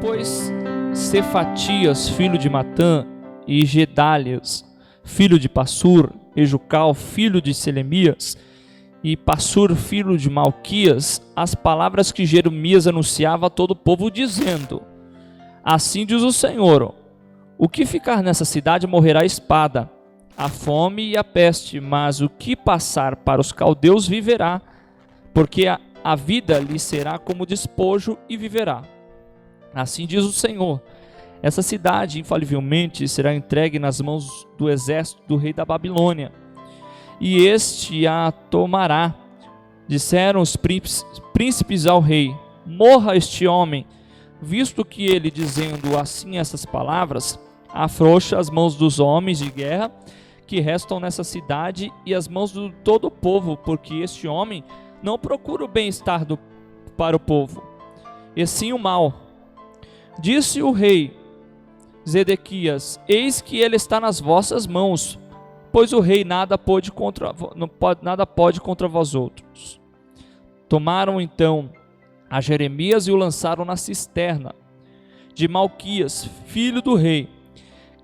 Depois Cefatias, filho de Matã, e Gedálias, filho de Passur, e Jucal, filho de Selemias, e Passur, filho de Malquias, as palavras que Jeremias anunciava a todo o povo, dizendo: assim diz o Senhor, o que ficar nessa cidade morrerá a espada, a fome e a peste, mas o que passar para os caldeus viverá, porque a vida lhe será como despojo e viverá. Assim diz o Senhor, essa cidade infalivelmente será entregue nas mãos do exército do rei da Babilônia, e este a tomará. Disseram os príncipes ao rei: morra este homem, visto que ele, dizendo assim essas palavras, afrouxa as mãos dos homens de guerra que restam nessa cidade e as mãos de todo o povo, porque este homem não procura o bem-estar para o povo, e sim o mal. Disse o rei Zedequias: eis que ele está nas vossas mãos, pois o rei nada pode contra vós outros. Tomaram então a Jeremias e o lançaram na cisterna de Malquias, filho do rei,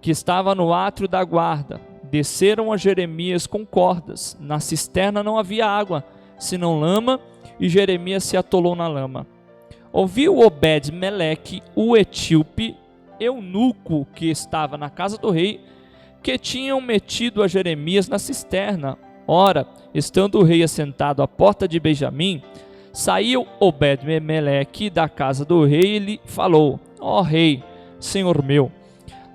que estava no átrio da guarda. Desceram a Jeremias com cordas. Na cisterna não havia água, senão lama, e Jeremias se atolou na lama. Ouviu Obed-Meleque, o etíope, eunuco que estava na casa do rei, que tinham metido a Jeremias na cisterna. Ora, estando o rei assentado à porta de Benjamim, saiu Obed-Meleque da casa do rei e lhe falou: ó rei, senhor meu,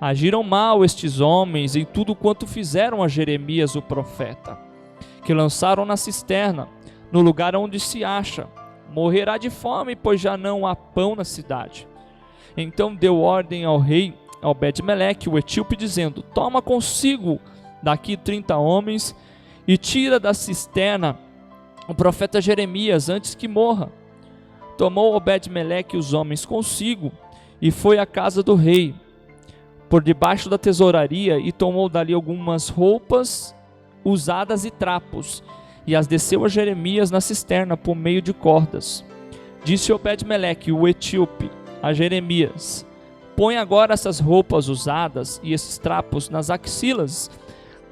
agiram mal estes homens em tudo quanto fizeram a Jeremias o profeta, que lançaram na cisterna, no lugar onde se acha. Morrerá de fome, pois já não há pão na cidade. Então deu ordem ao rei Obed-Meleque, o etíope, dizendo: toma consigo daqui 30 homens e tira da cisterna o profeta Jeremias antes que morra. Tomou Obed-Meleque os homens consigo e foi à casa do rei, por debaixo da tesouraria, e tomou dali algumas roupas usadas e trapos, e as desceu a Jeremias na cisterna por meio de cordas. Disse Obed-Meleque, o etíope, a Jeremias: põe agora essas roupas usadas e esses trapos nas axilas.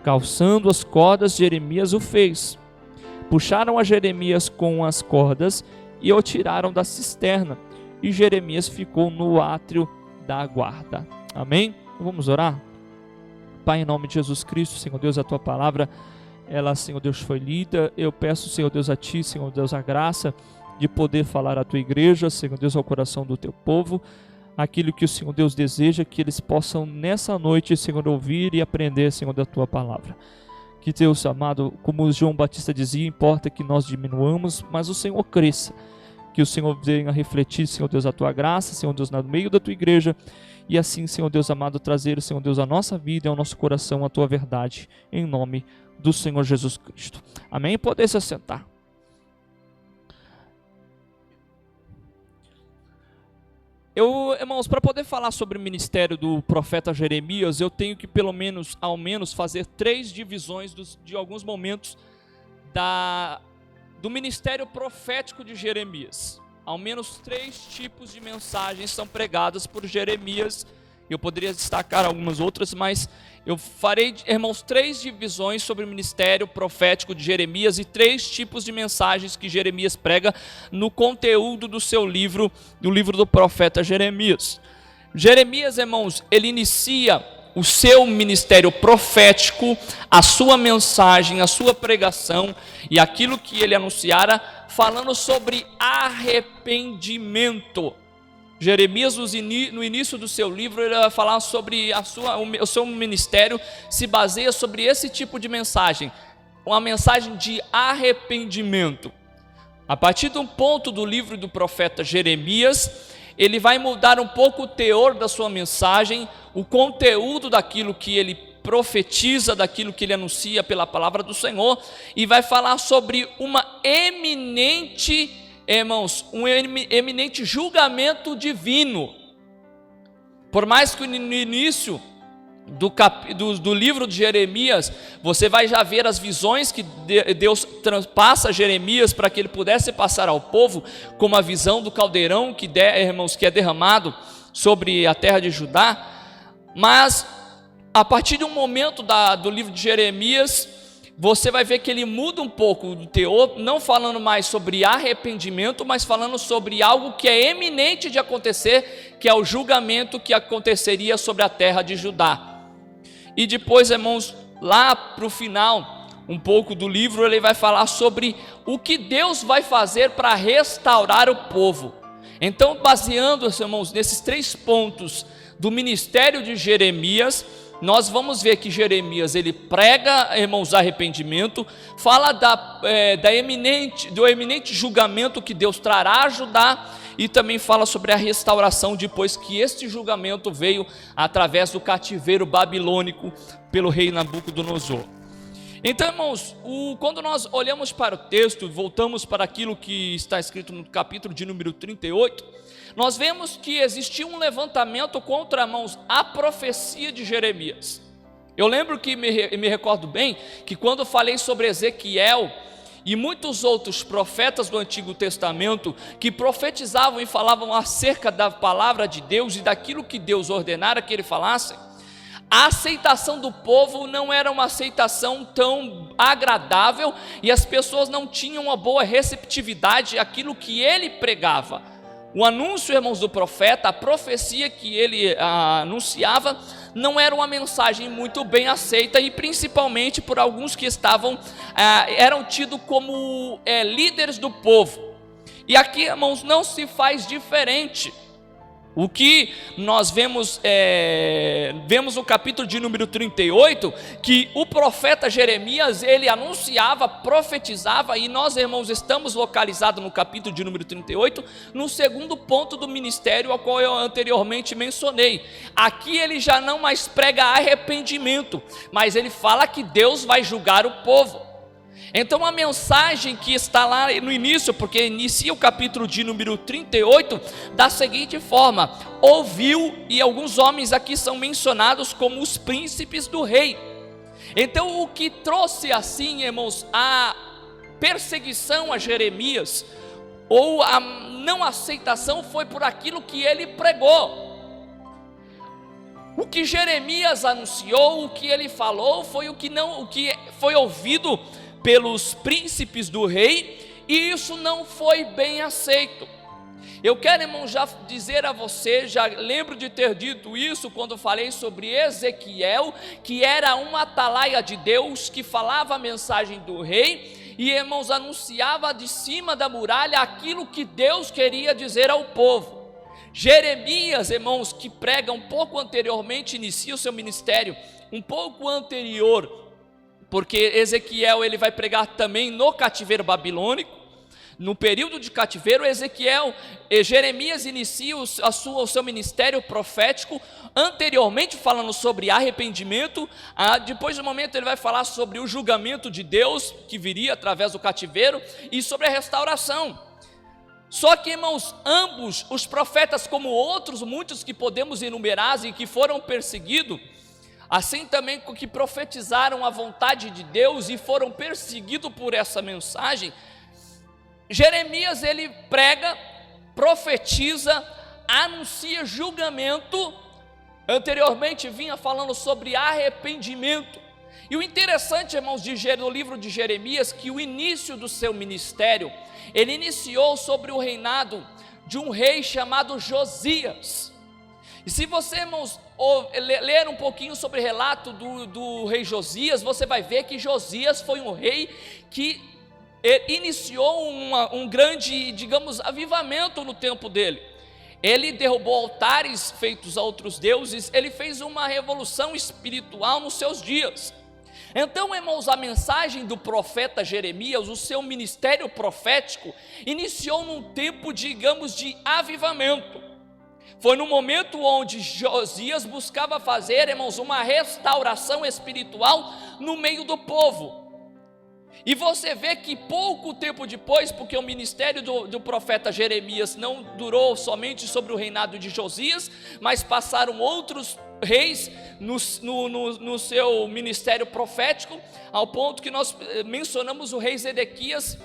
Calçando as cordas, Jeremias o fez. Puxaram a Jeremias com as cordas e o tiraram da cisterna, e Jeremias ficou no átrio da guarda. Amém? Vamos orar? Pai, em nome de Jesus Cristo, Senhor Deus, a tua palavra, ela, Senhor Deus, foi lida. Eu peço, Senhor Deus, a ti, Senhor Deus, a graça de poder falar à tua igreja, Senhor Deus, ao coração do teu povo, aquilo que o Senhor Deus deseja, que eles possam nessa noite, Senhor, ouvir e aprender, Senhor, da tua palavra. Que Deus amado, como João Batista dizia, importa que nós diminuamos, mas o Senhor cresça. Que o Senhor venha refletir, Senhor Deus, a tua graça, Senhor Deus, no meio da tua igreja, e assim, Senhor Deus amado, trazer, Senhor Deus, a nossa vida e ao nosso coração a tua verdade, em nome do Senhor Jesus Cristo. Amém? Poder se assentar. Irmãos, para poder falar sobre o ministério do profeta Jeremias, eu tenho que ao menos fazer 3 divisões de alguns momentos do ministério profético de Jeremias. Ao menos 3 tipos de mensagens são pregadas por Jeremias. Eu poderia destacar algumas outras, mas eu farei, irmãos, 3 divisões sobre o ministério profético de Jeremias e 3 tipos de mensagens que Jeremias prega no conteúdo do seu livro, do livro do profeta Jeremias. Jeremias, irmãos, ele inicia o seu ministério profético, a sua mensagem, a sua pregação e aquilo que ele anunciara, falando sobre arrependimento. Jeremias, no início do seu livro, ele vai falar sobre o seu ministério, se baseia sobre esse tipo de mensagem, uma mensagem de arrependimento. A partir de um ponto do livro do profeta Jeremias, ele vai mudar um pouco o teor da sua mensagem, o conteúdo daquilo que ele profetiza, daquilo que ele anuncia pela palavra do Senhor, e vai falar sobre um eminente julgamento divino. Por mais que no início do livro de Jeremias, você vai já ver as visões que Deus passa a Jeremias para que ele pudesse passar ao povo, como a visão do caldeirão que é derramado sobre a terra de Judá, mas a partir de um momento do livro de Jeremias, você vai ver que ele muda um pouco do teor, não falando mais sobre arrependimento, mas falando sobre algo que é eminente de acontecer, que é o julgamento que aconteceria sobre a terra de Judá. E depois, irmãos, lá para o final, um pouco do livro, ele vai falar sobre o que Deus vai fazer para restaurar o povo. Então, baseando-se, irmãos, nesses 3 pontos do ministério de Jeremias, nós vamos ver que Jeremias, ele prega, irmãos, arrependimento, fala do eminente julgamento que Deus trará a Judá, e também fala sobre a restauração depois que este julgamento veio através do cativeiro babilônico pelo rei Nabucodonosor. Então, irmãos, quando nós olhamos para o texto, voltamos para aquilo que está escrito no capítulo de número 38, nós vemos que existia um levantamento contra, irmãos, a profecia de Jeremias. Eu lembro que me recordo bem que quando falei sobre Ezequiel e muitos outros profetas do Antigo Testamento que profetizavam e falavam acerca da palavra de Deus e daquilo que Deus ordenara que ele falasse, a aceitação do povo não era uma aceitação tão agradável e as pessoas não tinham uma boa receptividade àquilo que ele pregava. O anúncio, irmãos, do profeta, a profecia que ele anunciava, não era uma mensagem muito bem aceita, e principalmente por alguns que eram tidos como líderes do povo. E aqui, irmãos, não se faz diferente. O que nós vemos no capítulo de número 38, que o profeta Jeremias, ele anunciava, profetizava, e nós, irmãos, estamos localizados no capítulo de número 38, no segundo ponto do ministério, ao qual eu anteriormente mencionei. Aqui ele já não mais prega arrependimento, mas ele fala que Deus vai julgar o povo. Então a mensagem que está lá no início, porque inicia o capítulo de número 38, da seguinte forma: ouviu, e alguns homens aqui são mencionados como os príncipes do rei. Então o que trouxe assim, irmãos, a perseguição a Jeremias, ou a não aceitação, foi por aquilo que ele pregou. O que Jeremias anunciou, o que ele falou, foi o que foi ouvido pelos príncipes do rei, e isso não foi bem aceito. Eu quero, irmão, já dizer a você, já lembro de ter dito isso quando falei sobre Ezequiel, que era um atalaia de Deus, que falava a mensagem do rei, e, irmãos, anunciava de cima da muralha aquilo que Deus queria dizer ao povo. Jeremias, irmãos, que prega um pouco anteriormente, inicia o seu ministério um pouco anterior, porque Ezequiel ele vai pregar também no cativeiro babilônico. No período de cativeiro, Jeremias inicia o seu ministério profético, anteriormente falando sobre arrependimento. Depois de um momento ele vai falar sobre o julgamento de Deus, que viria através do cativeiro, e sobre a restauração. Só que, irmãos, ambos, os profetas como outros, muitos que podemos enumerar e que foram perseguidos, assim também que profetizaram a vontade de Deus e foram perseguidos por essa mensagem, Jeremias ele prega, profetiza, anuncia julgamento. Anteriormente vinha falando sobre arrependimento. E o interessante, irmãos, no livro de Jeremias, que o início do seu ministério, ele iniciou sobre o reinado de um rei chamado Josias. E se você, irmãos, ler um pouquinho sobre o relato do rei Josias, você vai ver que Josias foi um rei que iniciou um grande, digamos, avivamento no tempo dele. Ele derrubou altares feitos a outros deuses, ele fez uma revolução espiritual nos seus dias. Então, irmãos, a mensagem do profeta Jeremias, o seu ministério profético, iniciou num tempo, digamos, de avivamento. Foi no momento onde Josias buscava fazer, irmãos, uma restauração espiritual no meio do povo. E você vê que pouco tempo depois, porque o ministério do profeta Jeremias não durou somente sobre o reinado de Josias, mas passaram outros reis no seu ministério profético, ao ponto que nós mencionamos o rei Zedequias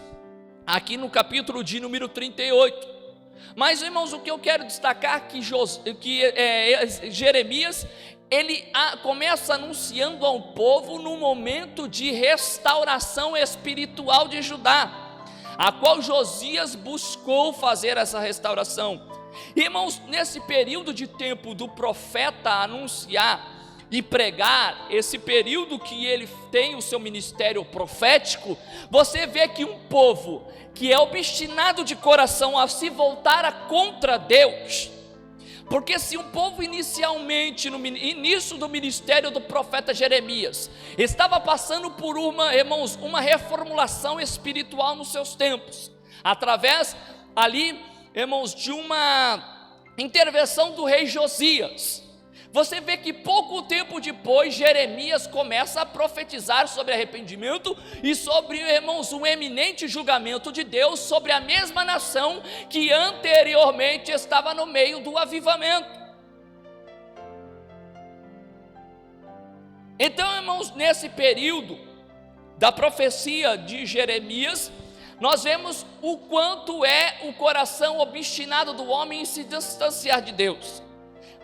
aqui no capítulo de número 38. Mas, irmãos, o que eu quero destacar é que Jeremias, ele começa anunciando ao povo no momento de restauração espiritual de Judá, a qual Josias buscou fazer essa restauração. Irmãos, nesse período de tempo do profeta anunciar e pregar, esse período que ele tem o seu ministério profético, você vê que um povo que é obstinado de coração a se voltar contra Deus, porque se um povo inicialmente, no início do ministério do profeta Jeremias, estava passando por uma reformulação espiritual nos seus tempos, através ali, irmãos, de uma intervenção do rei Josias, você vê que pouco tempo depois Jeremias começa a profetizar sobre arrependimento e sobre, irmãos, um eminente julgamento de Deus sobre a mesma nação que anteriormente estava no meio do avivamento. Então, irmãos, nesse período da profecia de Jeremias, nós vemos o quanto é o coração obstinado do homem em se distanciar de Deus.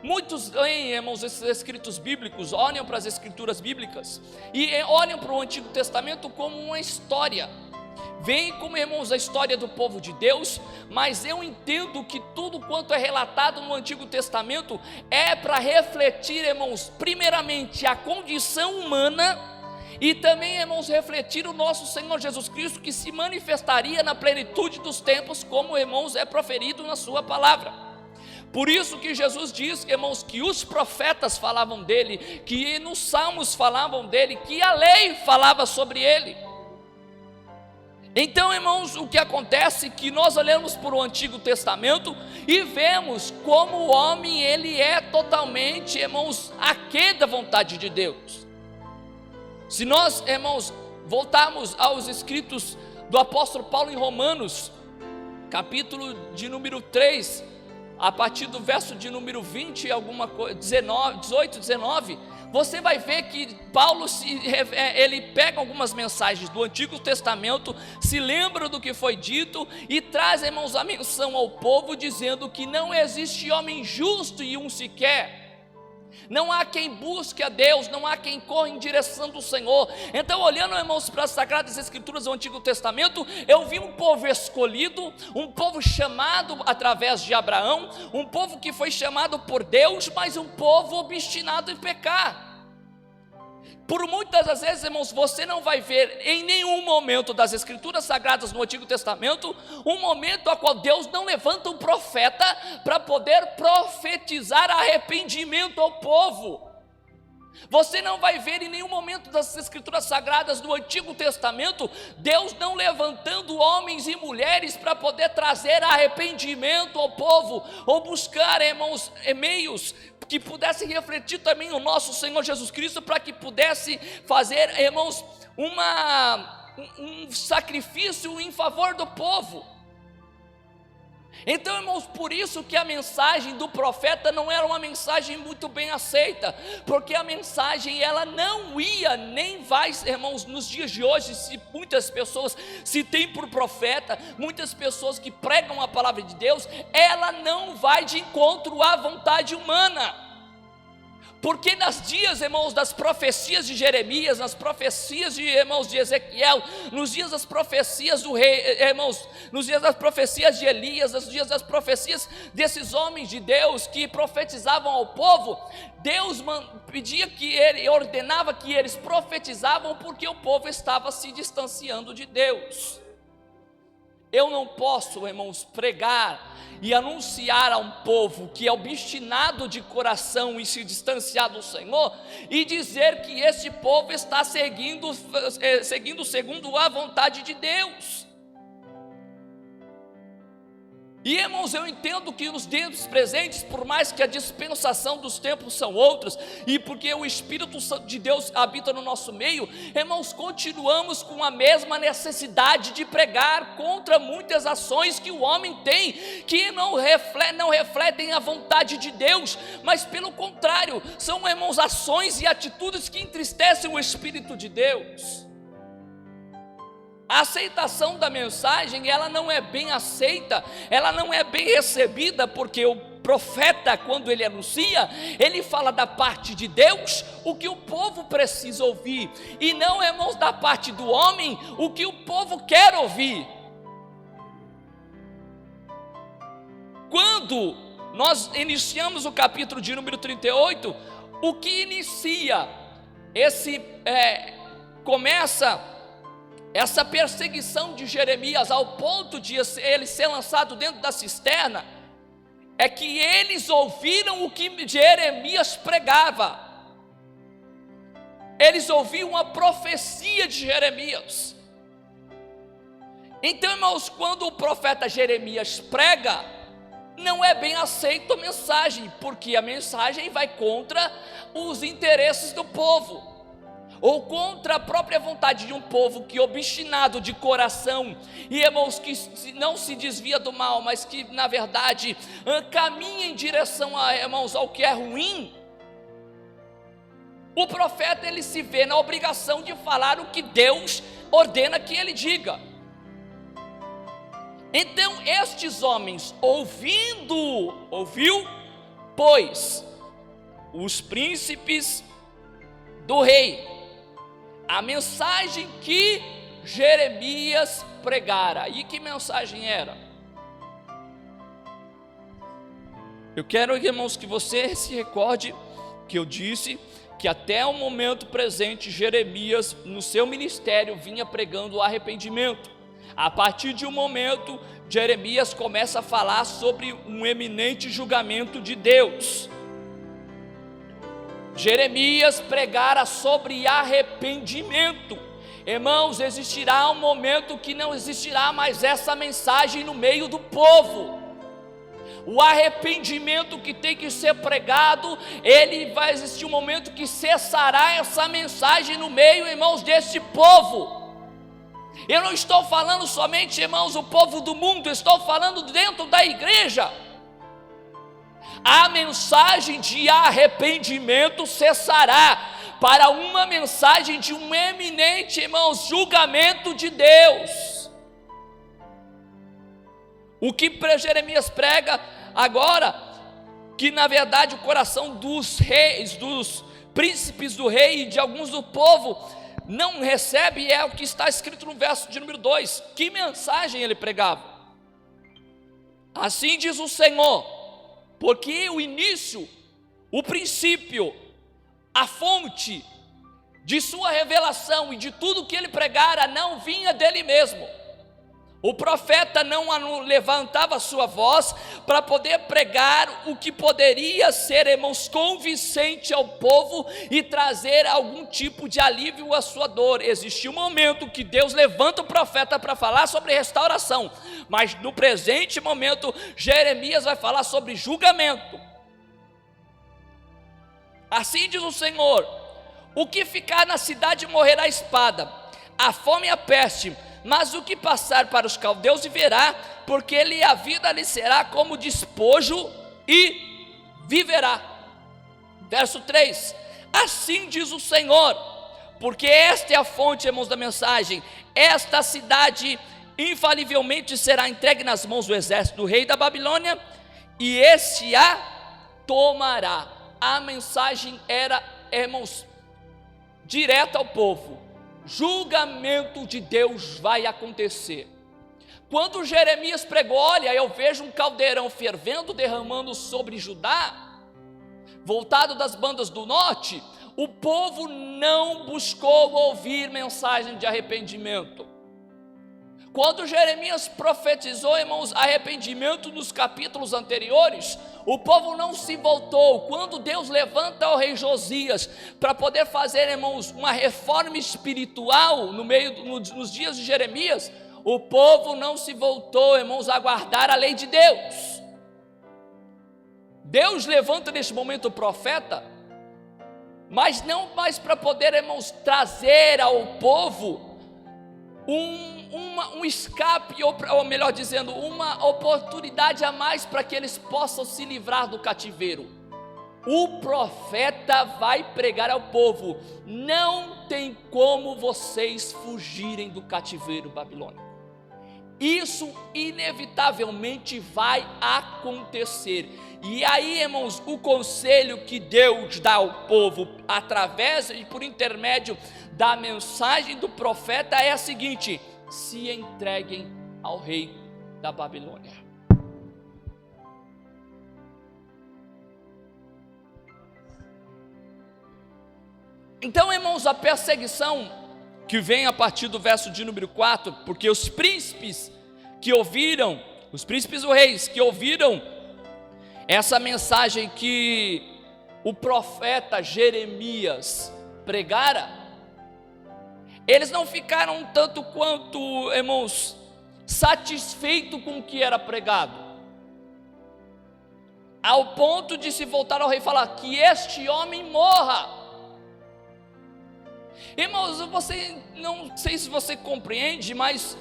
Muitos leem, irmãos, esses escritos bíblicos, olham para as escrituras bíblicas e olham para o Antigo Testamento como uma história. Veem como, irmãos, a história do povo de Deus, mas eu entendo que tudo quanto é relatado no Antigo Testamento é para refletir, irmãos, primeiramente a condição humana e também, irmãos, refletir o nosso Senhor Jesus Cristo, que se manifestaria na plenitude dos tempos, como, irmãos, é proferido na sua palavra. Por isso que Jesus diz, irmãos, que os profetas falavam dele, que nos salmos falavam dele, que a lei falava sobre ele. Então, irmãos, o que acontece é que nós olhamos para o Antigo Testamento e vemos como o homem, ele é totalmente, irmãos, aquém da vontade de Deus. Se nós, irmãos, voltarmos aos escritos do apóstolo Paulo em Romanos, capítulo de número 3, a partir do verso de número 20, 18, 19, você vai ver que Paulo, ele pega algumas mensagens do Antigo Testamento, se lembra do que foi dito e traz, irmãos, a menção ao povo, dizendo que não existe homem justo e um sequer. Não há quem busque a Deus, não há quem corra em direção do Senhor. Então, olhando, irmãos, para as Sagradas Escrituras do Antigo Testamento, eu vi um povo escolhido, um povo chamado através de Abraão, um povo que foi chamado por Deus, mas um povo obstinado em pecar. Por muitas das vezes, irmãos, você não vai ver em nenhum momento das Escrituras Sagradas no Antigo Testamento um momento a qual Deus não levanta um profeta para poder profetizar arrependimento ao povo. Você não vai ver em nenhum momento das Escrituras Sagradas do Antigo Testamento Deus não levantando homens e mulheres para poder trazer arrependimento ao povo, ou buscar, irmãos, meios que pudesse refletir também o nosso Senhor Jesus Cristo, para que pudesse fazer, irmãos, um sacrifício em favor do povo. Então, irmãos, por isso que a mensagem do profeta não era uma mensagem muito bem aceita, porque a mensagem, ela não ia, nem vai, irmãos, nos dias de hoje, se muitas pessoas se têm por profeta, muitas pessoas que pregam a palavra de Deus, ela não vai de encontro à vontade humana. Porque nos dias, irmãos, das profecias de Jeremias, nas profecias de, irmãos, de Ezequiel, nos dias das profecias do rei, irmãos, nos dias das profecias de Elias, nos dias das profecias desses homens de Deus que profetizavam ao povo, Deus pedia que ordenava que eles profetizavam, porque o povo estava se distanciando de Deus. Eu não posso, irmãos, pregar e anunciar a um povo que é obstinado de coração e se distanciar do Senhor, e dizer que esse povo está seguindo segundo a vontade de Deus. E, irmãos, eu entendo que nos tempos presentes, por mais que a dispensação dos tempos são outros, e porque o Espírito Santo de Deus habita no nosso meio, irmãos, continuamos com a mesma necessidade de pregar contra muitas ações que o homem tem, que não refletem a vontade de Deus, mas pelo contrário, são, irmãos, ações e atitudes que entristecem o Espírito de Deus. A aceitação da mensagem, ela não é bem aceita, ela não é bem recebida, porque o profeta, quando ele anuncia, ele fala da parte de Deus o que o povo precisa ouvir, e não, irmãos, da parte do homem o que o povo quer ouvir. Quando nós iniciamos o capítulo de número 38, o que inicia começa essa perseguição de Jeremias ao ponto de ele ser lançado dentro da cisterna, é que eles ouviram o que Jeremias pregava. Eles ouviram a profecia de Jeremias. Então, irmãos, quando o profeta Jeremias prega, não é bem aceita a mensagem, porque a mensagem vai contra os interesses do povo, ou contra a própria vontade de um povo que, obstinado de coração, e irmãos, que não se desvia do mal, mas que na verdade caminha em direção irmãos, ao que é ruim. O profeta, ele se vê na obrigação de falar o que Deus ordena que ele diga. Então estes homens, ouviu, pois, os príncipes do rei, a mensagem que Jeremias pregara. E que mensagem era? Eu quero, irmãos, que você se recorde que eu disse que até o momento presente Jeremias, no seu ministério, vinha pregando o arrependimento. A partir de um momento, Jeremias começa a falar sobre um eminente julgamento de Deus. Jeremias pregara sobre arrependimento. Irmãos, existirá um momento que não existirá mais essa mensagem no meio do povo. O arrependimento que tem que ser pregado, vai existir um momento que cessará essa mensagem no meio, irmãos, deste povo. Eu não estou falando somente, irmãos, o povo do mundo, estou falando dentro da igreja. A mensagem de arrependimento cessará para uma mensagem de um eminente, irmãos, julgamento de Deus. O que Jeremias prega agora, que na verdade o coração dos reis, dos príncipes do rei e de alguns do povo não recebe, é o que está escrito no verso de número 2. Que mensagem ele pregava? Assim diz o Senhor, porque o início, o princípio, a fonte de sua revelação e de tudo que ele pregara não vinha dele mesmo. O profeta não levantava sua voz para poder pregar o que poderia ser, irmãos, convincente ao povo e trazer algum tipo de alívio à sua dor. Existia um momento que Deus levanta o profeta para falar sobre restauração, mas no presente momento Jeremias vai falar sobre julgamento. Assim diz o Senhor: o que ficar na cidade morrerá a espada, a fome e a peste, mas o que passar para os caldeus viverá, porque a vida lhe será como despojo e viverá. Verso 3: assim diz o Senhor, porque esta é a fonte, irmãos, da mensagem, esta cidade infalivelmente será entregue nas mãos do exército do rei da Babilônia, e este a tomará. A mensagem era, irmãos, direta ao povo: julgamento de Deus vai acontecer. Quando Jeremias pregou: olha, eu vejo um caldeirão fervendo, derramando sobre Judá, voltado das bandas do norte, o povo não buscou ouvir mensagem de arrependimento. Quando Jeremias profetizou, irmãos, arrependimento nos capítulos anteriores, o povo não se voltou. Quando Deus levanta o rei Josias para poder fazer, irmãos, uma reforma espiritual nos dias de Jeremias, o povo não se voltou, irmãos, a guardar a lei de Deus. Deus levanta neste momento o profeta, mas não mais para poder, irmãos, trazer ao povo um escape, ou melhor dizendo, uma oportunidade a mais para que eles possam se livrar do cativeiro. o profeta vai pregar ao povo: não tem como vocês fugirem do cativeiro babilônico. Isso inevitavelmente vai acontecer. E aí, irmãos, o conselho que Deus dá ao povo através e por intermédio da mensagem do profeta é a seguinte: se entreguem ao rei da Babilônia. Então, irmãos, a perseguição que vem a partir do verso de número 4, porque os príncipes que ouviram, os príncipes ou reis que ouviram essa mensagem que o profeta Jeremias pregara, eles não ficaram tanto quanto, irmãos, satisfeitos com o que era pregado, ao ponto de se voltar ao rei e falar: que este homem morra. Irmãos, não sei se você compreende, mas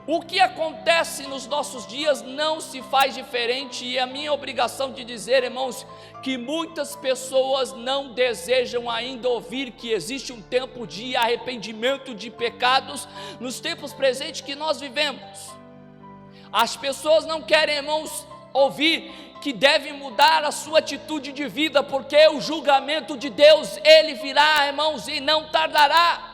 o que acontece nos nossos dias não se faz diferente, e é a minha obrigação de dizer, irmãos, que muitas pessoas não desejam ainda ouvir que existe um tempo de arrependimento de pecados nos tempos presentes que nós vivemos. As pessoas não querem, irmãos, ouvir que devem mudar a sua atitude de vida, porque o julgamento de Deus, ele virá, irmãos, e não tardará.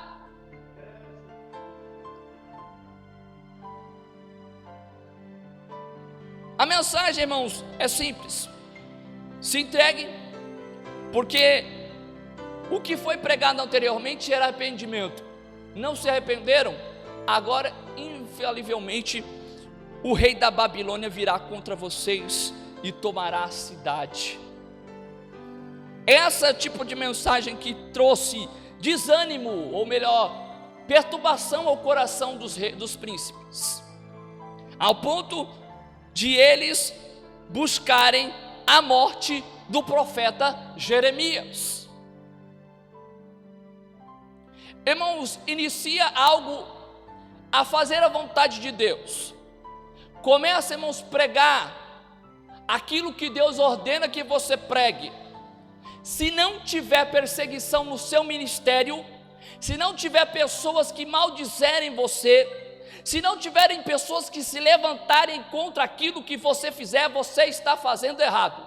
A mensagem, irmãos, é simples: se entreguem, porque o que foi pregado anteriormente era arrependimento. Não se arrependeram, agora infalivelmente o rei da Babilônia virá contra vocês e tomará a cidade. Esse é o tipo de mensagem que trouxe desânimo, ou melhor, perturbação ao coração dos príncipes, ao ponto de eles buscarem a morte do profeta Jeremias. Irmãos, inicia algo a fazer a vontade de Deus. Começa, irmãos, a pregar aquilo que Deus ordena que você pregue. Se não tiver perseguição no seu ministério, se não tiver pessoas que maldizerem você, se não tiverem pessoas que se levantarem contra aquilo que você fizer, você está fazendo errado.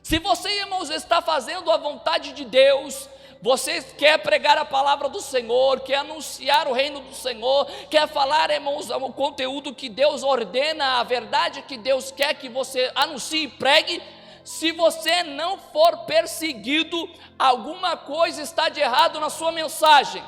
Se você, irmãos, está fazendo a vontade de Deus, você quer pregar a palavra do Senhor, quer anunciar o reino do Senhor, quer falar, irmãos, o conteúdo que Deus ordena, a verdade que Deus quer que você anuncie e pregue, se você não for perseguido, alguma coisa está de errado na sua mensagem.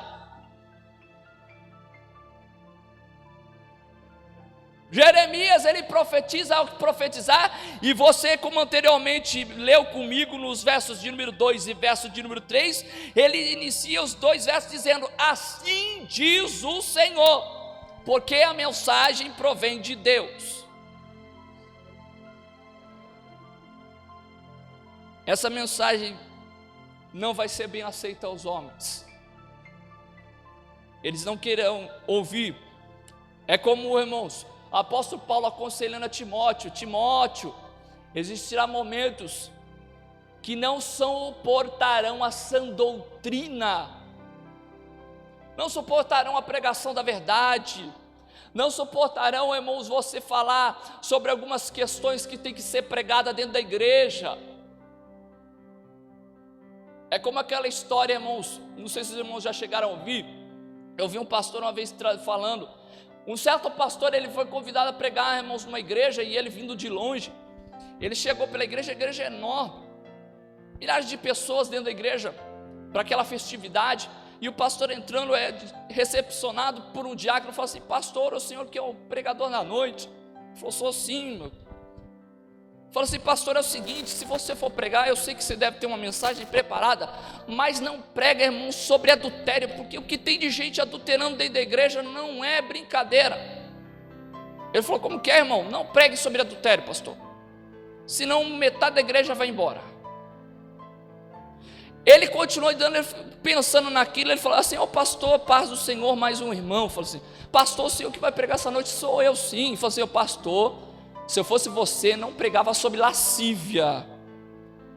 Jeremias, ele profetiza ao profetizar, e você, como anteriormente leu comigo nos versos de número 2 e verso de número 3, ele inicia os dois versos dizendo: assim diz o Senhor, porque a mensagem provém de Deus. Essa mensagem não vai ser bem aceita aos homens, eles não querem ouvir. É como, irmãos, o apóstolo Paulo aconselhando a Timóteo, existirá momentos que não suportarão a sã doutrina, não suportarão a pregação da verdade, não suportarão, irmãos, você falar sobre algumas questões que tem que ser pregada dentro da igreja. É como aquela história, irmãos, não sei se os irmãos já chegaram a ouvir. Eu vi um pastor uma vez falando. Um certo pastor, ele foi convidado a pregar, irmãos, numa igreja, e ele vindo de longe, ele chegou pela igreja, a igreja é enorme, milhares de pessoas dentro da igreja, para aquela festividade, e o pastor entrando, é recepcionado por um diácono, falou assim: pastor, o senhor que é o pregador na noite? Ele falou: sou sim, meu. Falou assim: pastor, é o seguinte, se você for pregar, eu sei que você deve ter uma mensagem preparada, mas não prega, irmão, sobre adultério, porque o que tem de gente adulterando dentro da igreja não é brincadeira. Ele falou: como que é, irmão? Não pregue sobre adultério, pastor, senão metade da igreja vai embora. Ele continuou pensando naquilo, ele falou assim: ó, pastor, paz do Senhor, mais um irmão. Falou assim: pastor, o senhor que vai pregar essa noite sou eu sim. Falou assim: ó, pastor, Se eu fosse você, não pregava sobre lascívia,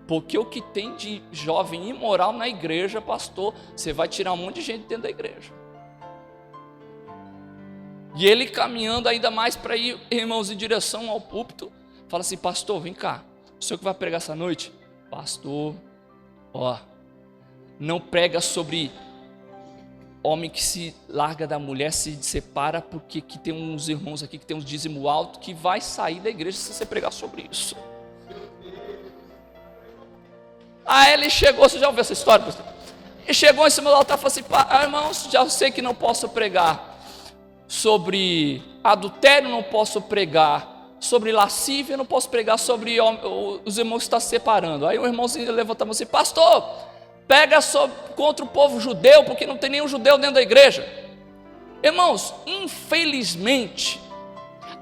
porque o que tem de jovem imoral na igreja, pastor, você vai tirar um monte de gente dentro da igreja. E ele caminhando ainda mais para ir, irmãos, em direção ao púlpito, fala assim: pastor, vem cá, o senhor que vai pregar essa noite? Pastor, não prega sobre homem que se larga da mulher, se separa, porque que tem uns irmãos aqui que tem um dízimo alto, que vai sair da igreja se você pregar sobre isso. Aí ele chegou, você já ouviu essa história, pastor? Ele chegou em cima do altar e falou assim: irmãos, já sei que não posso pregar sobre adultério, não posso pregar sobre lascívia, não posso pregar sobre os irmãos que estão se separando. Aí o irmãozinho levantava assim: pastor, pega contra o povo judeu, porque não tem nenhum judeu dentro da igreja. Irmãos, infelizmente,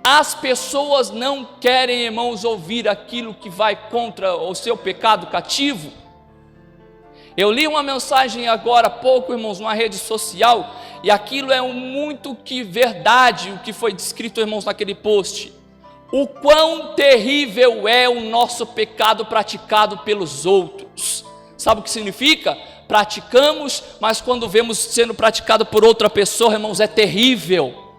as pessoas não querem, irmãos, ouvir aquilo que vai contra o seu pecado cativo. Eu li uma mensagem agora há pouco, irmãos, numa rede social, e aquilo é muito que verdade, o que foi descrito, irmãos, naquele post. O quão terrível é o nosso pecado praticado pelos outros. Sabe o que significa? Praticamos, mas quando vemos sendo praticado por outra pessoa, irmãos, é terrível.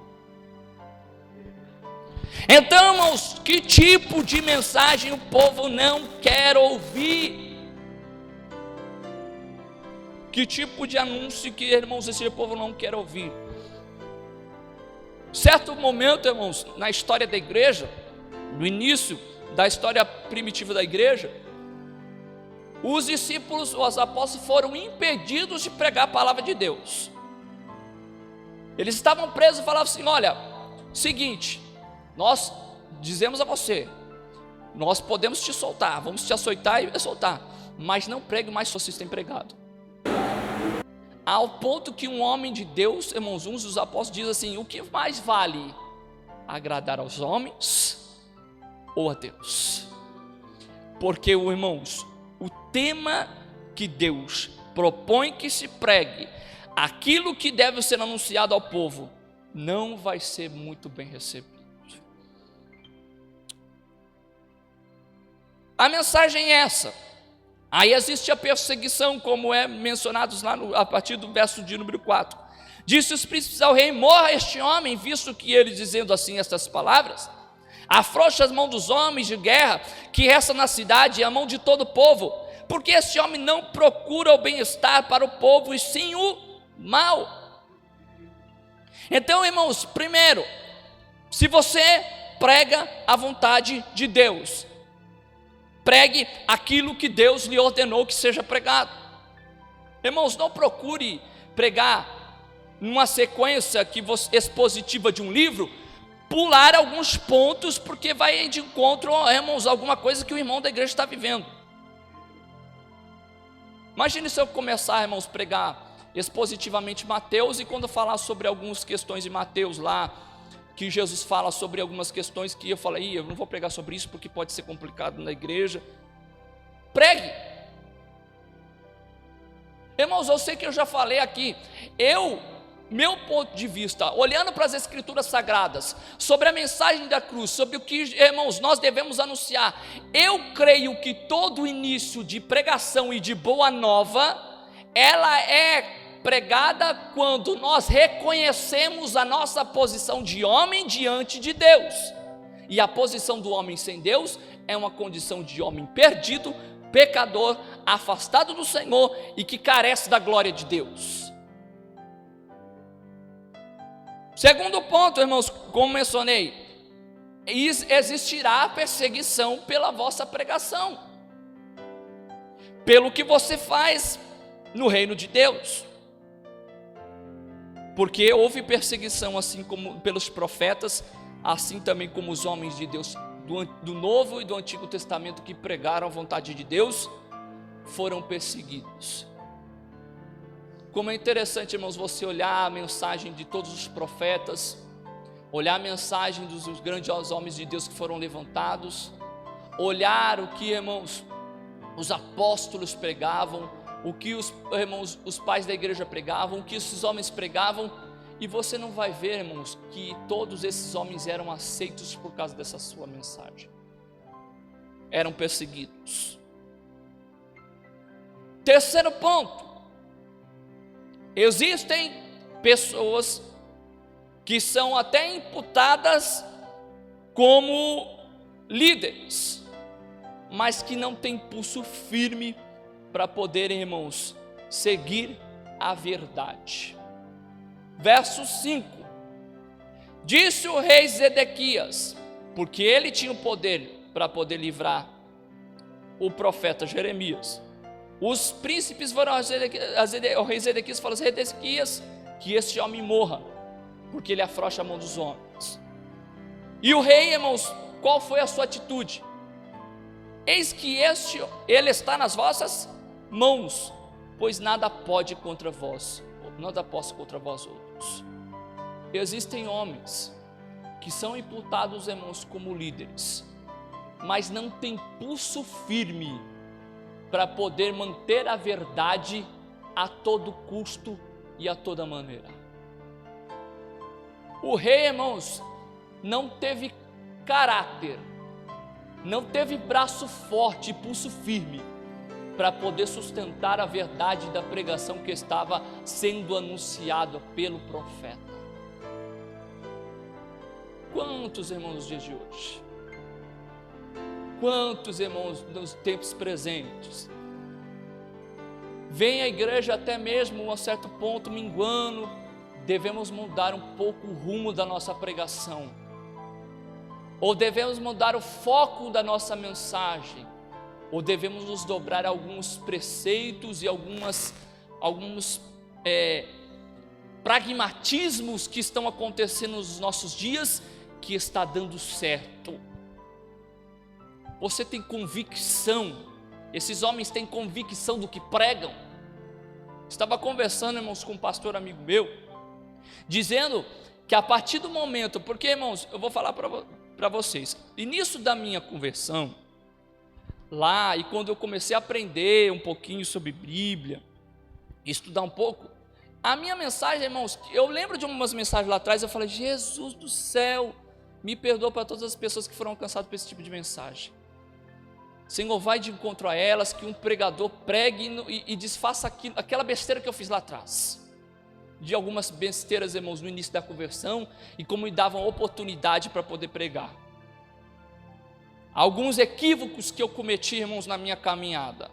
Então, irmãos, que tipo de mensagem o povo não quer ouvir? Que tipo de anúncio que, irmãos, esse povo não quer ouvir? Certo momento, irmãos, na história da igreja, no início da história primitiva da igreja, os discípulos, os apóstolos, foram impedidos de pregar a palavra de Deus. Eles estavam presos e falavam assim: olha, seguinte, nós dizemos a você, nós podemos te soltar, vamos te açoitar e soltar, mas não pregue mais se vocês têm pregado. Ao ponto que um homem de Deus, irmãos, uns dos apóstolos diz assim: o que mais vale? Agradar aos homens ou a Deus? Porque, irmãos, o tema que Deus propõe que se pregue, aquilo que deve ser anunciado ao povo, não vai ser muito bem recebido. A mensagem é essa. Aí existe a perseguição, como é mencionado lá a partir do verso de número 4. Disse os príncipes ao rei: morra este homem, visto que ele, dizendo assim estas palavras, afrouxa as mãos dos homens de guerra que restam na cidade e a mão de todo o povo, porque este homem não procura o bem-estar para o povo, e sim o mal. Então, irmãos, primeiro, se você prega a vontade de Deus, pregue aquilo que Deus lhe ordenou que seja pregado. Irmãos, não procure pregar numa sequência expositiva de um livro, pular alguns pontos, porque vai de encontro, irmãos, alguma coisa que o irmão da igreja está vivendo. Imagine se eu começar, irmãos, pregar expositivamente Mateus, e quando eu falar sobre algumas questões de Mateus lá, que Jesus fala sobre algumas questões que eu falei: eu não vou pregar sobre isso porque pode ser complicado na igreja. Pregue. Irmãos, eu sei que eu já falei aqui, meu ponto de vista, olhando para as escrituras sagradas, sobre a mensagem da cruz, sobre o que, irmãos, nós devemos anunciar, eu creio que todo início de pregação e de boa nova, ela é pregada quando nós reconhecemos a nossa posição de homem diante de Deus, e a posição do homem sem Deus é uma condição de homem perdido, pecador, afastado do Senhor e que carece da glória de Deus. Segundo ponto, irmãos, como mencionei, existirá perseguição pela vossa pregação, pelo que você faz no reino de Deus. Porque houve perseguição assim como pelos profetas, assim também como os homens de Deus do Novo e do Antigo Testamento que pregaram a vontade de Deus, foram perseguidos. Como é interessante, irmãos, você olhar a mensagem de todos os profetas, olhar a mensagem dos grandes homens de Deus que foram levantados, olhar o que, irmãos, os apóstolos pregavam, o que os pais da igreja pregavam, o que esses homens pregavam, E você não vai ver, irmãos, que todos esses homens eram aceitos por causa dessa sua mensagem. Eram perseguidos. Terceiro ponto. Existem pessoas que são até imputadas como líderes, mas que não têm pulso firme para poderem, irmãos, seguir a verdade. Verso 5: disse o rei Zedequias, porque ele tinha o poder para poder livrar o profeta Jeremias. Os príncipes foram ao rei Zedequias e falaram: Zedequias, que este homem morra, porque ele afrouxa a mão dos homens. E o rei, irmãos, qual foi a sua atitude? Eis que ele está nas vossas mãos, pois nada pode contra vós, nada posso contra vós outros. Existem homens que são imputados, irmãos, como líderes, mas não têm pulso firme para poder manter a verdade a todo custo e a toda maneira. O rei, irmãos, não teve caráter, não teve braço forte e pulso firme para poder sustentar a verdade da pregação que estava sendo anunciada pelo profeta. Quantos irmãos nos dias de hoje? Quantos irmãos nos tempos presentes vem à igreja até mesmo a um certo ponto minguando? Devemos mudar um pouco o rumo da nossa pregação, ou devemos mudar o foco da nossa mensagem, ou devemos nos dobrar a alguns preceitos e alguns pragmatismos que estão acontecendo nos nossos dias, que está dando certo. Você tem convicção, esses homens têm convicção do que pregam. Estava conversando, irmãos, com um pastor amigo meu, dizendo que a partir do momento, porque, irmãos, eu vou falar para vocês, início da minha conversão, lá, e quando eu comecei a aprender um pouquinho sobre Bíblia, estudar um pouco, a minha mensagem, irmãos, eu lembro de umas mensagens lá atrás, eu falei: Jesus do céu, me perdoa para todas as pessoas que foram alcançadas por esse tipo de mensagem. Senhor, vai de encontro a elas, que um pregador pregue e desfaça aquela besteira que eu fiz lá atrás. De algumas besteiras, irmãos, no início da conversão, e como me davam oportunidade para poder pregar. Alguns equívocos que eu cometi, irmãos, na minha caminhada.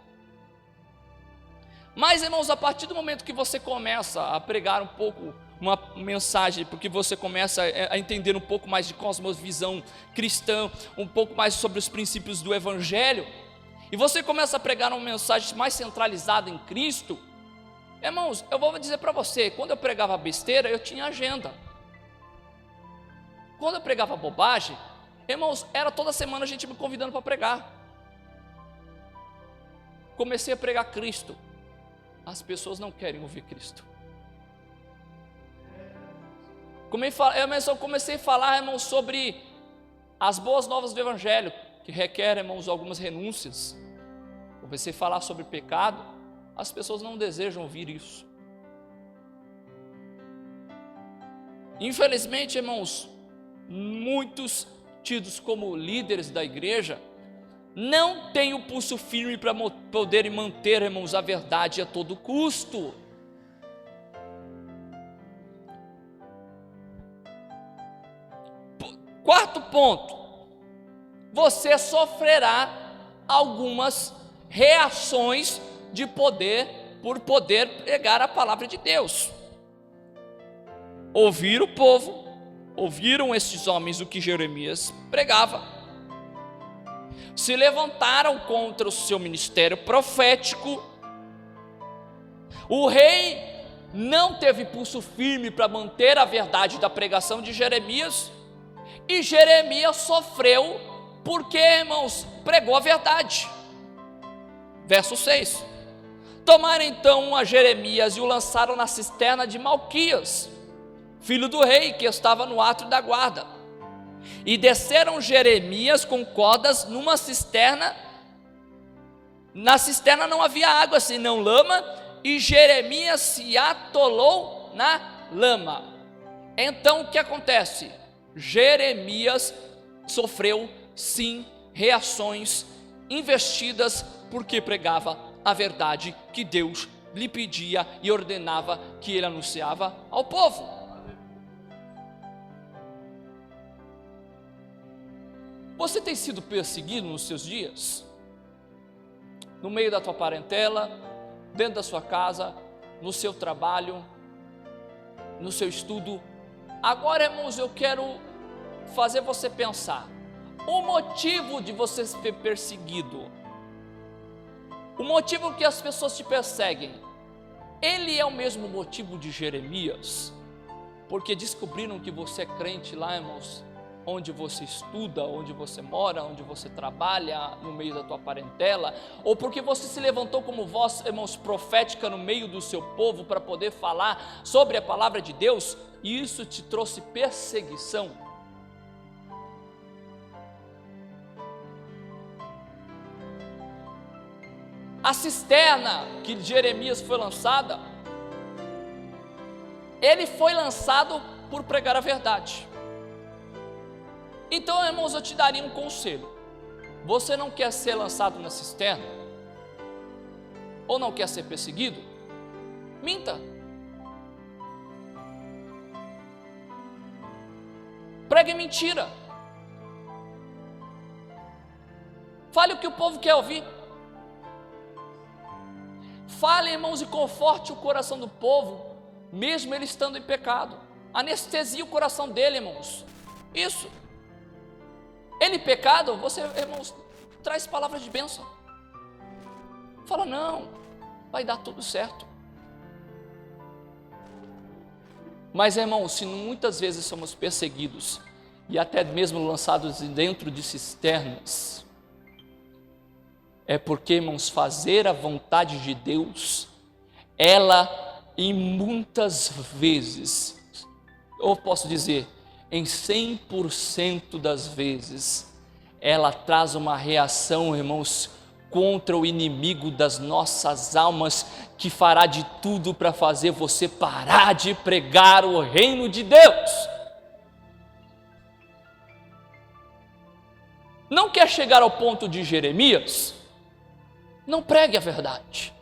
Mas, irmãos, a partir do momento que você começa a pregar um pouco uma mensagem, porque você começa a entender um pouco mais de cosmovisão cristã, um pouco mais sobre os princípios do Evangelho, e você começa a pregar uma mensagem mais centralizada em Cristo, irmãos, eu vou dizer para você, quando eu pregava besteira, eu tinha agenda. Quando eu pregava bobagem, irmãos, era toda semana a gente me convidando para pregar. Comecei a pregar Cristo, as pessoas não querem ouvir Cristo. Eu comecei a falar, irmãos, sobre as boas novas do Evangelho, que requer, irmãos, algumas renúncias. Comecei a falar sobre pecado, as pessoas não desejam ouvir isso. Infelizmente, irmãos, muitos tidos como líderes da igreja não têm o pulso firme para poderem manter, irmãos, a verdade a todo custo. Quarto ponto: você sofrerá algumas reações de poder por poder pregar a palavra de Deus. Ouviram o povo, ouviram esses homens o que Jeremias pregava, se levantaram contra o seu ministério profético. O rei não teve pulso firme para manter a verdade da pregação de Jeremias, e Jeremias sofreu porque, irmãos, pregou a verdade. Verso 6: tomaram então a Jeremias e o lançaram na cisterna de Malquias, filho do rei, que estava no átrio da guarda. E desceram Jeremias com cordas numa cisterna. Na cisterna não havia água, senão lama, e Jeremias se atolou na lama. Então o que acontece? Jeremias sofreu sim reações investidas porque pregava a verdade que Deus lhe pedia e ordenava que ele anunciava ao povo. Você tem sido perseguido nos seus dias? No meio da tua parentela, dentro da sua casa, no seu trabalho, no seu estudo? Agora, irmãos, eu quero fazer você pensar. O motivo de você ser perseguido, o motivo que as pessoas te perseguem, ele é o mesmo motivo de Jeremias? Porque descobriram que você é crente lá, irmãos, onde você estuda, onde você mora, onde você trabalha, no meio da tua parentela, ou porque você se levantou como voz, irmãos, profética no meio do seu povo para poder falar sobre a palavra de Deus, e isso te trouxe perseguição? A cisterna que Jeremias foi lançada, ele foi lançado por pregar a verdade. Então, irmãos, eu te daria um conselho. Você não quer ser lançado na cisterna? Ou não quer ser perseguido? Minta. Pregue mentira. Fale o que o povo quer ouvir. Fale, irmãos, e conforte o coração do povo, mesmo ele estando em pecado. Anestesia o coração dele, irmãos. Isso. Ele pecado, você, irmãos, traz palavras de bênção. Fala, não, vai dar tudo certo. Mas, irmãos, se muitas vezes somos perseguidos e até mesmo lançados dentro de cisternas, é porque, irmãos, fazer a vontade de Deus, ela, em muitas vezes, ou posso dizer, em 100% das vezes, ela traz uma reação, irmãos, contra o inimigo das nossas almas, que fará de tudo para fazer você parar de pregar o reino de Deus. Não quer chegar ao ponto de Jeremias? Não pregue a verdade.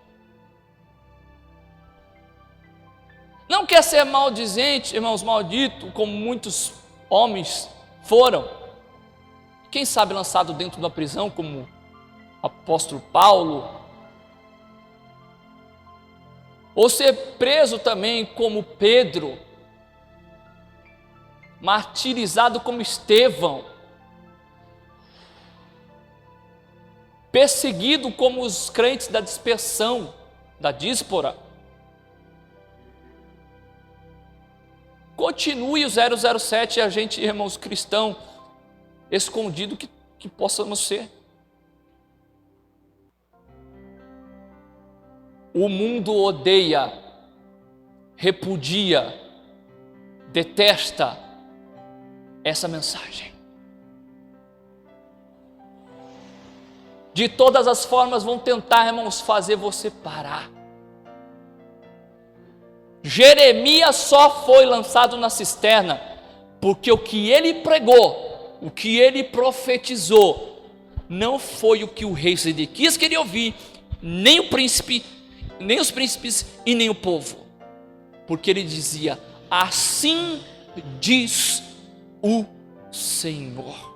Não quer ser maldizente, irmãos, maldito, como muitos homens foram, quem sabe lançado dentro da prisão, como o apóstolo Paulo, ou ser preso também como Pedro, martirizado como Estevão, perseguido como os crentes da dispersão, da díspora. Continue o 007, a gente, irmãos, cristão, escondido que possamos ser. O mundo odeia, repudia, detesta essa mensagem. De todas as formas vão tentar, irmãos, fazer você parar. Jeremias só foi lançado na cisterna porque o que ele pregou, o que ele profetizou, não foi o que o rei Zedequias queria ouvir, nem o príncipe, nem os príncipes e nem o povo, porque ele dizia: assim diz o Senhor.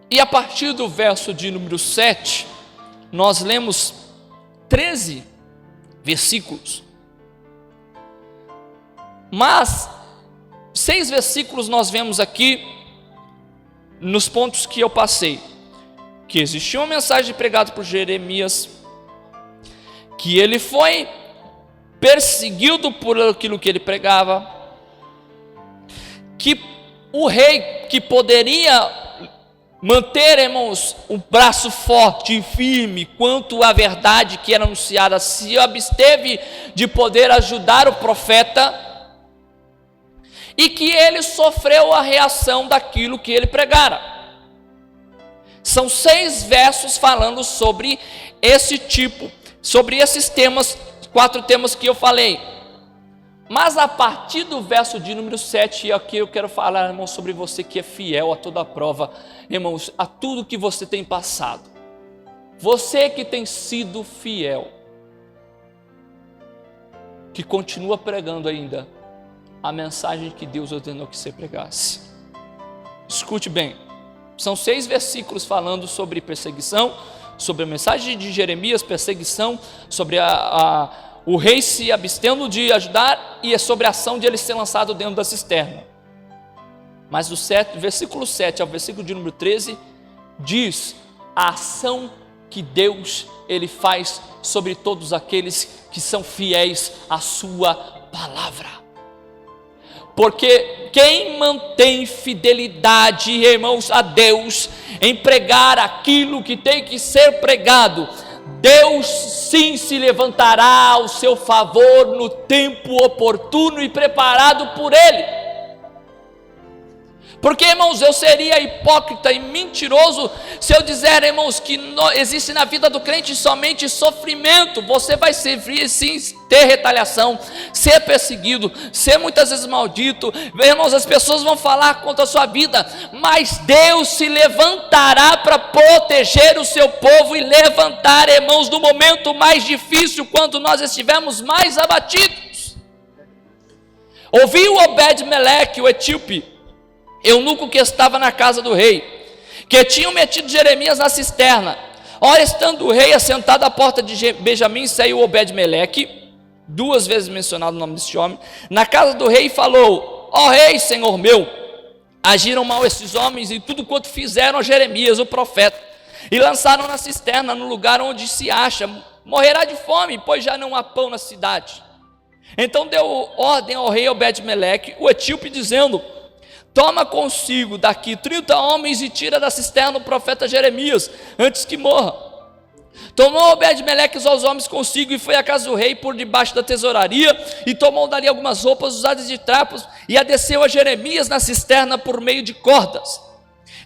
E a partir do verso de número 7, nós lemos 13 versículos, mas 6 versículos nós vemos aqui, nos pontos que eu passei, que existia uma mensagem pregada por Jeremias, que ele foi perseguido por aquilo que ele pregava, que o rei que poderia manter, irmãos, um braço forte e firme quanto à verdade que era anunciada, se absteve de poder ajudar o profeta, e que ele sofreu a reação daquilo que ele pregara. São 6 versos falando sobre esse tipo, sobre esses temas 4 temas que eu falei. Mas a partir do verso de número 7, aqui eu quero falar, irmãos, sobre você que é fiel a toda a prova, irmãos, a tudo que você tem passado. Você que tem sido fiel, que continua pregando ainda a mensagem que Deus ordenou que você pregasse. Escute bem, são 6 versículos falando sobre perseguição, sobre a mensagem de Jeremias, perseguição, sobre o rei se abstendo de ajudar e é sobre a ação de ele ser lançado dentro da cisterna. Mas do versículo 7 ao versículo de número 13, diz a ação que Deus ele faz sobre todos aqueles que são fiéis à sua palavra. Porque quem mantém fidelidade, irmãos, a Deus, em pregar aquilo que tem que ser pregado, Deus sim se levantará ao seu favor no tempo oportuno e preparado por Ele. Porque, irmãos, eu seria hipócrita e mentiroso se eu disser, irmãos, que existe na vida do crente somente sofrimento. Você vai sim ter retaliação, ser perseguido, ser muitas vezes maldito. Irmãos, as pessoas vão falar contra a sua vida, mas Deus se levantará para proteger o seu povo e levantar, irmãos, no momento mais difícil, quando nós estivermos mais abatidos. Ouvi o Obed-Meleque, o etíope, eunuco que estava na casa do rei, que tinham metido Jeremias na cisterna. Ora, estando o rei assentado à porta de Benjamim, saiu Obed-Meleque, 2 vezes mencionado o nome desse homem, na casa do rei, e falou: ó rei, senhor meu, agiram mal esses homens em tudo quanto fizeram a Jeremias, o profeta, e lançaram na cisterna, no lugar onde se acha, morrerá de fome, pois já não há pão na cidade. Então deu ordem ao rei Obed-Meleque, o etíope, dizendo: toma consigo daqui 30 homens e tira da cisterna o profeta Jeremias, antes que morra. Tomou Obed-Meleque os homens consigo e foi à casa do rei por debaixo da tesouraria, e tomou dali algumas roupas usadas de trapos, e adeceu a Jeremias na cisterna por meio de cordas.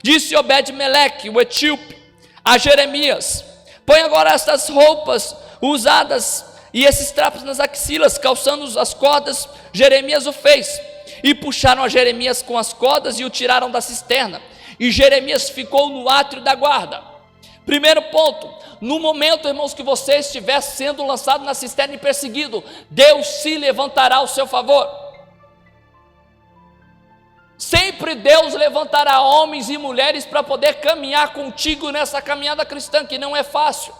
Disse Obed-Meleque, o etíope, a Jeremias: põe agora estas roupas usadas e esses trapos nas axilas, calçando as cordas. Jeremias o fez. E puxaram a Jeremias com as cordas e o tiraram da cisterna. E Jeremias ficou no átrio da guarda. Primeiro ponto: no momento, irmãos, que você estiver sendo lançado na cisterna e perseguido, Deus se levantará ao seu favor. Sempre Deus levantará homens e mulheres para poder caminhar contigo nessa caminhada cristã, que não é fácil.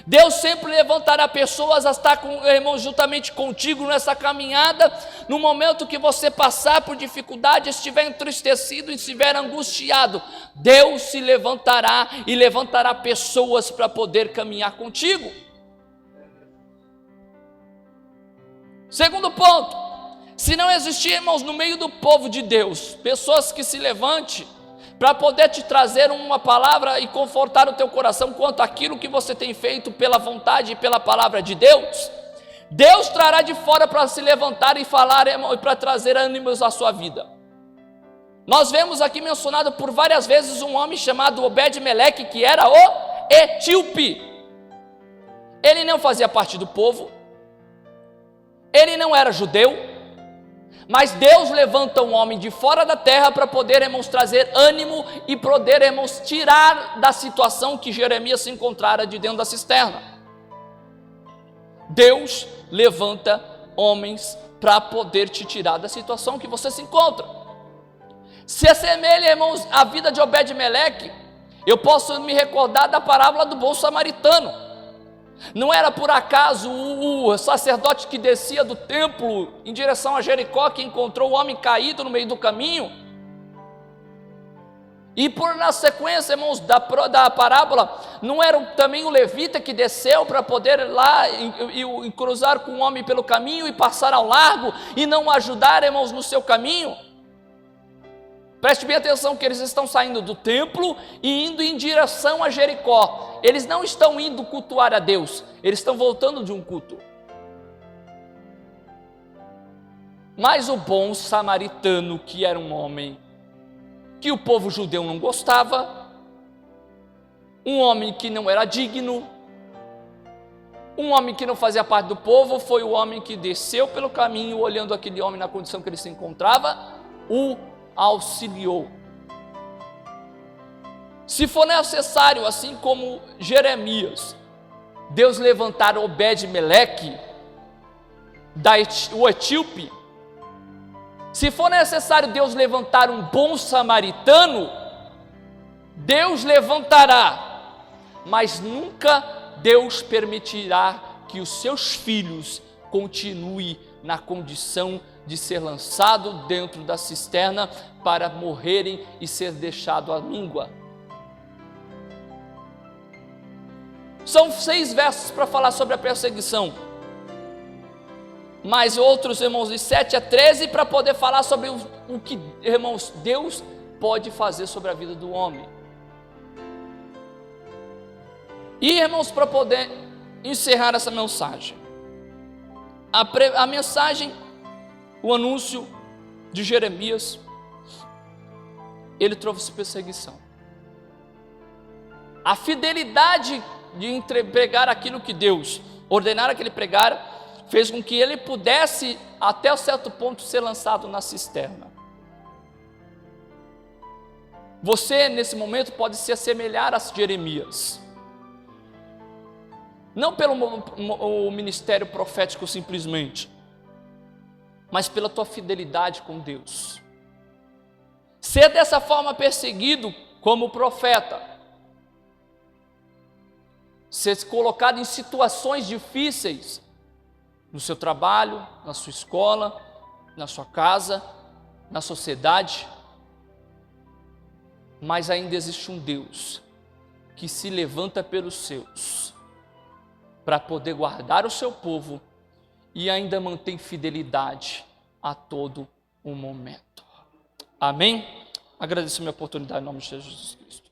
Deus sempre levantará pessoas a estar, irmãos, juntamente contigo nessa caminhada, no momento que você passar por dificuldade, estiver entristecido e estiver angustiado, Deus se levantará e levantará pessoas para poder caminhar contigo. Segundo ponto: se não existir, irmãos, no meio do povo de Deus, pessoas que se levantem para poder te trazer uma palavra e confortar o teu coração quanto àquilo que você tem feito pela vontade e pela palavra de Deus, Deus trará de fora para se levantar e falar, e para trazer ânimos à sua vida. Nós vemos aqui mencionado por várias vezes um homem chamado Obed-Meleque, que era o etíope. Ele não fazia parte do povo, ele não era judeu, mas Deus levanta um homem de fora da terra para poder, irmãos, trazer ânimo e poder, irmãos, tirar da situação que Jeremias se encontrara de dentro da cisterna. Deus levanta homens para poder te tirar da situação que você se encontra. Se assemelha, irmãos, à vida de Obed-Meleque, eu posso me recordar da parábola do bom samaritano. Não era por acaso o sacerdote que descia do templo em direção a Jericó que encontrou o homem caído no meio do caminho? E na sequência, irmãos, da parábola, não era também o levita que desceu para poder ir lá e cruzar com o homem pelo caminho e passar ao largo e não ajudar, irmãos, no seu caminho? Preste bem atenção que eles estão saindo do templo e indo em direção a Jericó. Eles não estão indo cultuar a Deus, eles estão voltando de um culto. Mas o bom samaritano, que era um homem que o povo judeu não gostava, um homem que não era digno, Um homem que não fazia parte do povo foi o homem que desceu pelo caminho, olhando aquele homem na condição que ele se encontrava, o auxiliou. Se for necessário, assim como Jeremias, Deus levantar Obed-Meleque, o etíope, se for necessário Deus levantar um bom samaritano, Deus levantará, mas nunca Deus permitirá que os seus filhos continuem na condição de ser lançado dentro da cisterna para morrerem e ser deixado à míngua. São 6 versos para falar sobre a perseguição, mais outros, irmãos, de 7 a 13 para poder falar sobre o que, irmãos, Deus pode fazer sobre a vida do homem. E, irmãos, para poder encerrar essa mensagem, a mensagem, o anúncio de Jeremias, ele trouxe perseguição. A fidelidade de pregar aquilo que Deus ordenara que ele pregara, fez com que ele pudesse, até um certo ponto, ser lançado na cisterna. Você, nesse momento, pode se assemelhar a Jeremias. Não pelo o ministério profético simplesmente, mas pela tua fidelidade com Deus. Ser dessa forma perseguido como profeta, ser colocado em situações difíceis, no seu trabalho, na sua escola, na sua casa, na sociedade, mas ainda existe um Deus que se levanta pelos seus, para poder guardar o seu povo e ainda mantém fidelidade a todo o momento. Amém? Agradeço a minha oportunidade em nome de Jesus Cristo.